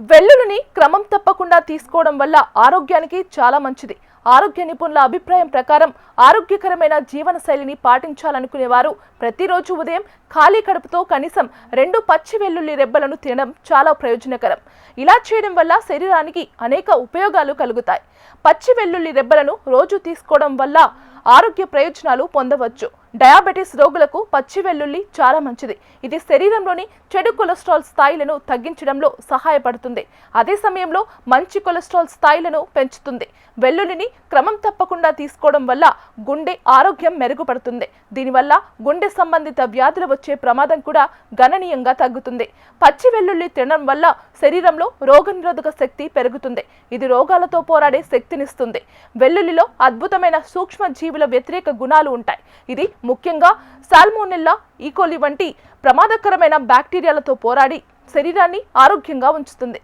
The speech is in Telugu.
వెల్లుల్లిని క్రమం తప్పకుండా తీసుకోవడం వల్ల ఆరోగ్యానికి చాలా మంచిది. ఆరోగ్య నిపుణుల అభిప్రాయం ప్రకారం ఆరోగ్యకరమైన జీవనశైలిని పాటించాలనుకునేవారు ప్రతిరోజు ఉదయం ఖాళీ కడుపుతో కనీసం 2 పచ్చి వెల్లుల్లి రెబ్బలను తినడం చాలా ప్రయోజనకరం. ఇలా చేయడం వల్ల శరీరానికి అనేక ఉపయోగాలు కలుగుతాయి. పచ్చి వెల్లుల్లి రెబ్బలను రోజు తీసుకోవడం వల్ల ఆరోగ్య ప్రయోజనాలు పొందవచ్చు. డయాబెటిస్ రోగులకు పచ్చి వెల్లుల్లి చాలా మంచిది. ఇది శరీరంలోని చెడు కొలెస్ట్రాల్ స్థాయిలను తగ్గించడంలో సహాయపడుతుంది. అదే సమయంలో మంచి కొలెస్ట్రాల్ స్థాయిలను పెంచుతుంది. వెల్లుల్లిని క్రమం తప్పకుండా తీసుకోవడం వల్ల గుండె ఆరోగ్యం మెరుగుపడుతుంది. దీనివల్ల గుండె సంబంధిత వ్యాధులు వచ్చే ప్రమాదం కూడా గణనీయంగా తగ్గుతుంది. పచ్చి వెల్లుల్లి తినడం వల్ల శరీరంలో రోగనిరోధక శక్తి పెరుగుతుంది. ఇది రోగాలతో పోరాడే శక్తినిస్తుంది. వెల్లుల్లిలో అద్భుతమైన సూక్ష్మ జీవుల వ్యతిరేక గుణాలు ఉంటాయి. ఇది ముఖ్యంగా సాల్మోనెల్లా, ఈకోలి వంటి ప్రమాదకరమైన బ్యాక్టీరియాలతో పోరాడి శరీరాన్ని ఆరోగ్యంగా ఉంచుతుంది.